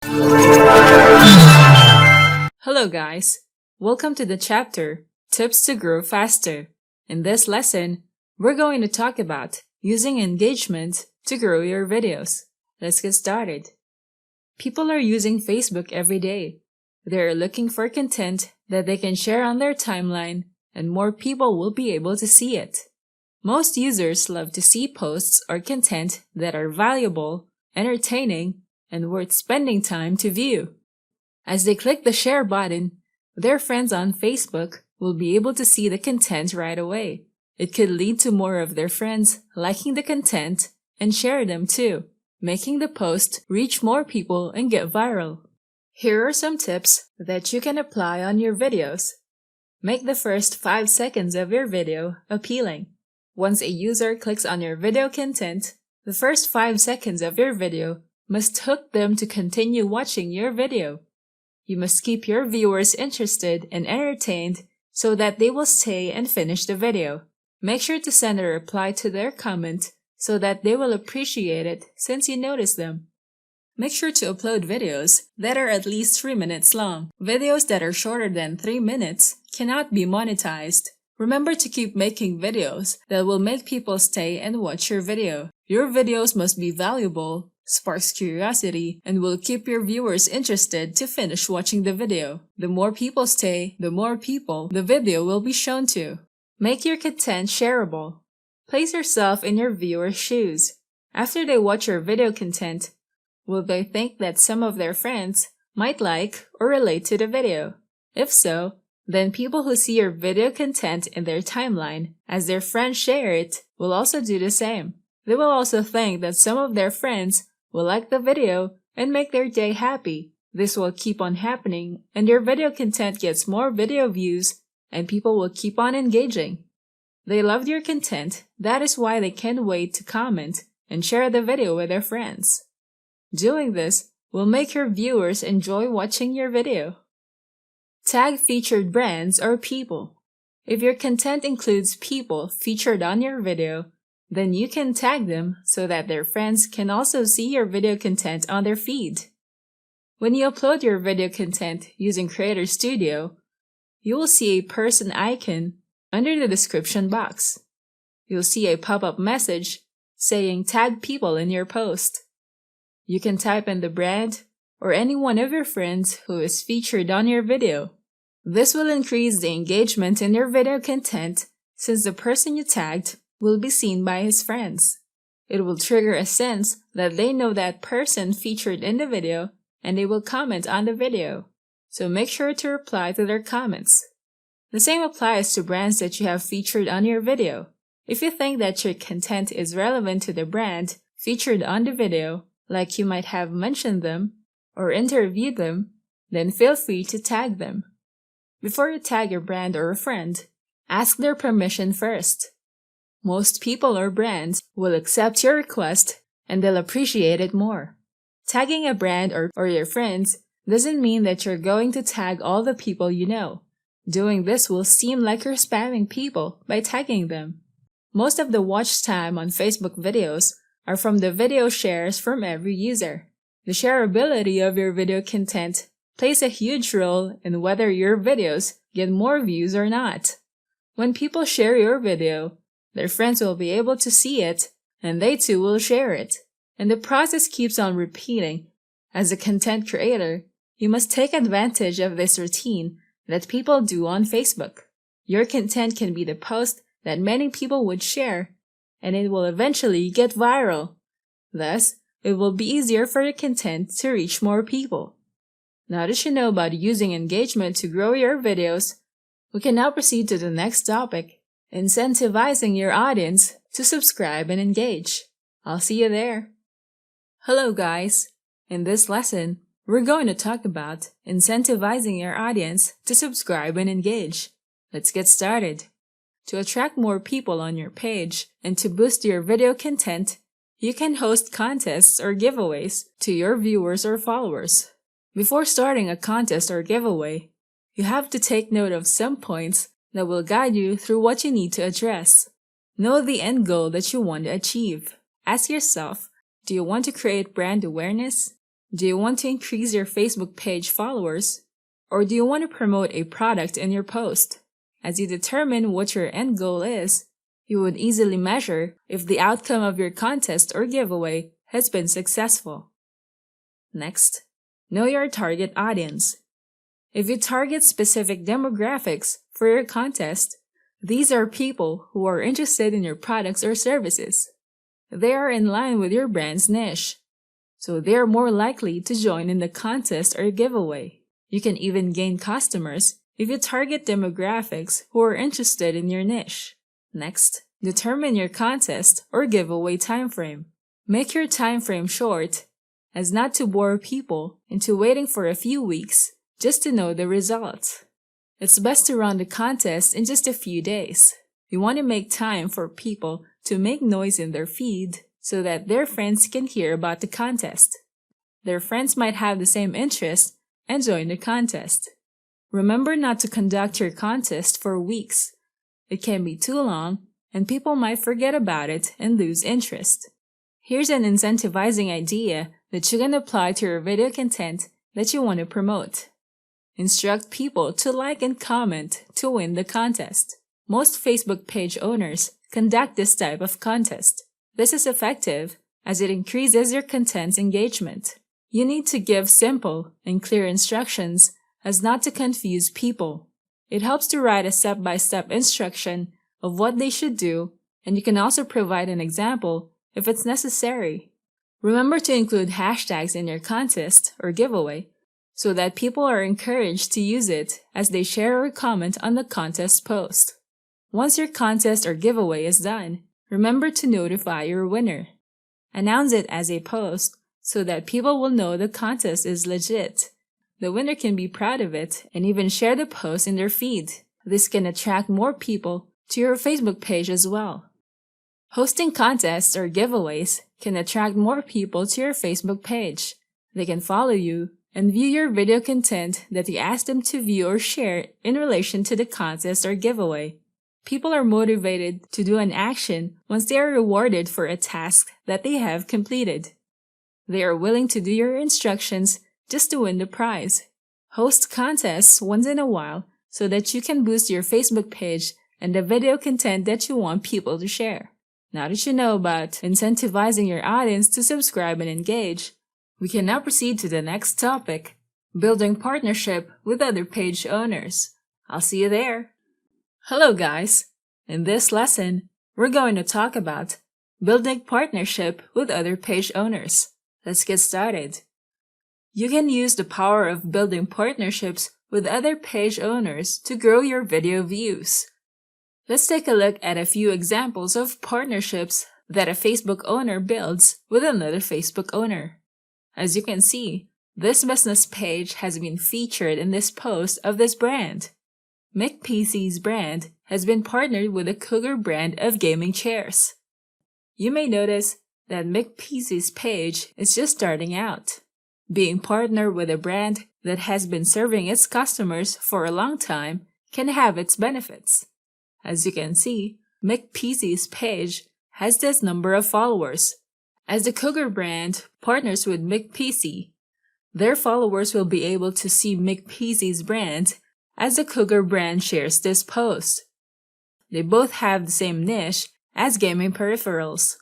Hello guys! Welcome to the chapter, Tips to Grow Faster. In this lesson, we're going to talk about using engagement to grow your videos. Let's get started. People are using Facebook every day. They're looking for content that they can share on their timeline, and more people will be able to see it. Most users love to see posts or content that are valuable, entertaining, and worth spending time to view. As they click the share button, their friends on Facebook will be able to see the content right away. It could lead to more of their friends liking the content and share them too, making the post reach more people and get viral. Here are some tips that you can apply on your videos. Make the first 5 seconds of your video appealing. Once a user clicks on your video content, the first 5 seconds of your video must hook them to continue watching your video. You must keep your viewers interested and entertained so that they will stay and finish the video. Make sure to send a reply to their comment so that they will appreciate it since you noticed them. Make sure to upload videos that are at least 3 minutes long. Videos that are shorter than 3 minutes cannot be monetized. Remember to keep making videos that will make people stay and watch your video. Your videos must be valuable, sparks curiosity, and will keep your viewers interested to finish watching the video. The more people stay, the more people the video will be shown to. Make your content shareable. Place yourself in your viewers' shoes. After they watch your video content, will they think that some of their friends might like or relate to the video? If so, then people who see your video content in their timeline as their friends share it will also do the same. They will also think that some of their friends will like the video and make their day happy. This will keep on happening and your video content gets more video views and people will keep on engaging. They loved your content, that is why they can't wait to comment and share the video with their friends. Doing this will make your viewers enjoy watching your video. Tag featured brands or people. If your content includes people featured on your video, then you can tag them so that their friends can also see your video content on their feed. When you upload your video content using Creator Studio, you will see a person icon under the description box. You'll see a pop-up message saying tag people in your post. You can type in the brand or any one of your friends who is featured on your video. This will increase the engagement in your video content since the person you tagged will be seen by his friends. It will trigger a sense that they know that person featured in the video and they will comment on the video. So make sure to reply to their comments. The same applies to brands that you have featured on your video. If you think that your content is relevant to the brand featured on the video, like you might have mentioned them or interviewed them, then feel free to tag them. Before you tag your brand or a friend, ask their permission first. Most people or brands will accept your request and they'll appreciate it more. Tagging a brand or your friends doesn't mean that you're going to tag all the people you know. Doing this will seem like you're spamming people by tagging them. Most of the watch time on Facebook videos are from the video shares from every user. The shareability of your video content plays a huge role in whether your videos get more views or not. When people share your video, their friends will be able to see it, and they too will share it. And the process keeps on repeating. As a content creator, you must take advantage of this routine that people do on Facebook. Your content can be the post that many people would share, and it will eventually get viral. Thus, it will be easier for your content to reach more people. Now that you know about using engagement to grow your videos, we can now proceed to the next topic, incentivizing your audience to subscribe and engage. I'll see you there. Hello guys! In this lesson, we're going to talk about incentivizing your audience to subscribe and engage. Let's get started. To attract more people on your page and to boost your video content, you can host contests or giveaways to your viewers or followers. Before starting a contest or giveaway, you have to take note of some points that will guide you through what you need to address. Know the end goal that you want to achieve. Ask yourself, do you want to create brand awareness? Do you want to increase your Facebook page followers? Or do you want to promote a product in your post? As you determine what your end goal is, you would easily measure if the outcome of your contest or giveaway has been successful. Next, know your target audience. If you target specific demographics for your contest, these are people who are interested in your products or services. They are in line with your brand's niche, so they are more likely to join in the contest or giveaway. You can even gain customers if you target demographics who are interested in your niche. Next, determine your contest or giveaway timeframe. Make your timeframe short, as not to bore people into waiting for a few weeks just to know the results. It's best to run the contest in just a few days. You want to make time for people to make noise in their feed so that their friends can hear about the contest. Their friends might have the same interest and join the contest. Remember not to conduct your contest for weeks. It can be too long, and people might forget about it and lose interest. Here's an incentivizing idea that you can apply to your video content that you want to promote. Instruct people to like and comment to win the contest. Most Facebook page owners conduct this type of contest. This is effective as it increases your content's engagement. You need to give simple and clear instructions as not to confuse people. It helps to write a step-by-step instruction of what they should do, and you can also provide an example if it's necessary. Remember to include hashtags in your contest or giveaway so that people are encouraged to use it as they share or comment on the contest post. Once your contest or giveaway is done, remember to notify your winner. Announce it as a post so that people will know the contest is legit. The winner can be proud of it and even share the post in their feed. This can attract more people to your Facebook page as well. Hosting contests or giveaways can attract more people to your Facebook page. They can follow you and view your video content that you ask them to view or share in relation to the contest or giveaway. People are motivated to do an action once they are rewarded for a task that they have completed. They are willing to do your instructions just to win the prize. Host contests once in a while so that you can boost your Facebook page and the video content that you want people to share. Now that you know about incentivizing your audience to subscribe and engage, we can now proceed to the next topic, building partnership with other page owners. I'll see you there. Hello guys! In this lesson, we're going to talk about building partnership with other page owners. Let's get started. You can use the power of building partnerships with other page owners to grow your video views. Let's take a look at a few examples of partnerships that a Facebook owner builds with another Facebook owner. As you can see, this business page has been featured in this post of this brand. McPC's brand has been partnered with the Cougar brand of gaming chairs. You may notice that McPC's page is just starting out. Being partnered with a brand that has been serving its customers for a long time can have its benefits. As you can see, McPC's page has this number of followers. As the Cougar brand partners with McPC, their followers will be able to see McPC's brand as the Cougar brand shares this post. They both have the same niche as gaming peripherals.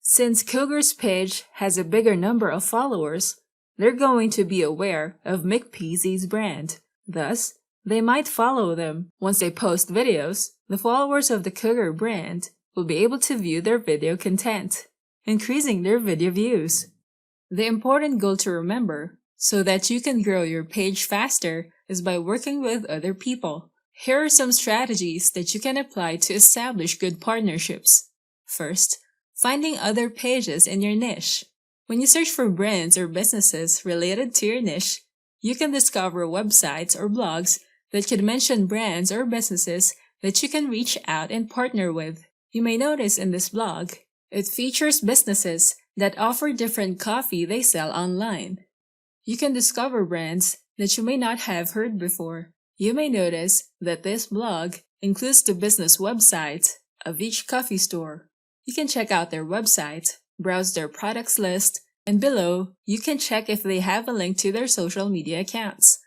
Since Cougar's page has a bigger number of followers, they're going to be aware of McPC's brand. Thus, they might follow them. Once they post videos, the followers of the Cougar brand will be able to view their video content, increasing their video views. The important goal to remember, so that you can grow your page faster, is by working with other people. Here are some strategies that you can apply to establish good partnerships. First, finding other pages in your niche. When you search for brands or businesses related to your niche, you can discover websites or blogs that could mention brands or businesses that you can reach out and partner with. You may notice in this blog, it features businesses that offer different coffee they sell online. You can discover brands that you may not have heard before. You may notice that this blog includes the business website of each coffee store. You can check out their website, browse their products list, And below, you can check if they have a link to their social media accounts.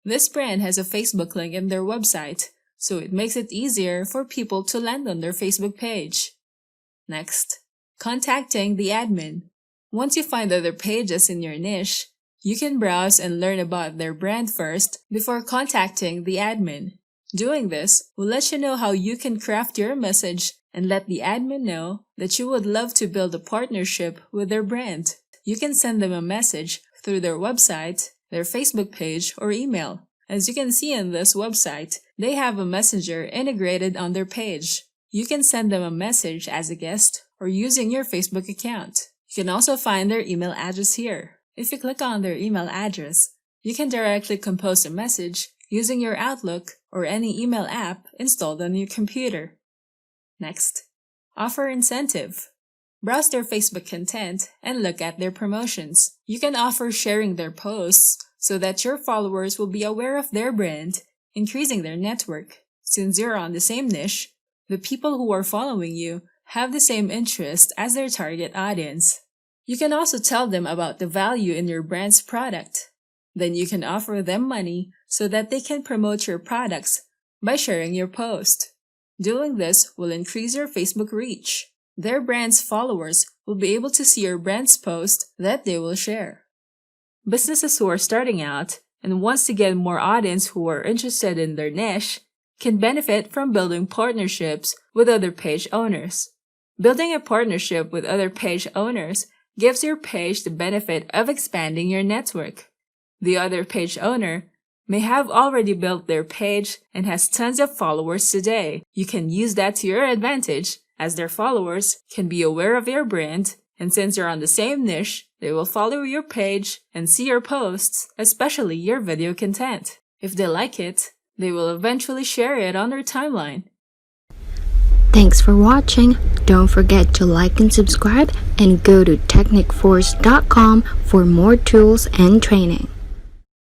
This brand has a Facebook link in their website, so it makes it easier for people to land on their Facebook page. Next, contacting the admin. Once you find other pages in your niche, you can browse and learn about their brand first before contacting the admin. Doing this will let you know how you can craft your message and let the admin know that you would love to build a partnership with their brand. You can send them a message through their website, their Facebook page, or email. As you can see in this website, they have a messenger integrated on their page. You can send them a message as a guest or using your Facebook account. You can also find their email address here. If you click on their email address, you can directly compose a message using your Outlook or any email app installed on your computer. Next, offer incentive. Browse their Facebook content and look at their promotions. You can offer sharing their posts so that your followers will be aware of their brand, increasing their network. Since you're on the same niche, the people who are following you have the same interest as their target audience. You can also tell them about the value in your brand's product. Then you can offer them money so that they can promote your products by sharing your post. Doing this will increase your Facebook reach. Their brand's followers will be able to see your brand's post that they will share. Businesses who are starting out and wants to get more audience who are interested in their niche can benefit from building partnerships with other page owners. Building a partnership with other page owners gives your page the benefit of expanding your network. The other page owner may have already built their page and has tons of followers today. You can use that to your advantage, as their followers can be aware of your brand, and since you're on the same niche, they will follow your page and see your posts, especially your video content. If they like it, they will eventually share it on their timeline. Thanks for watching. Don't forget to like and subscribe and go to technicforce.com for more tools and training.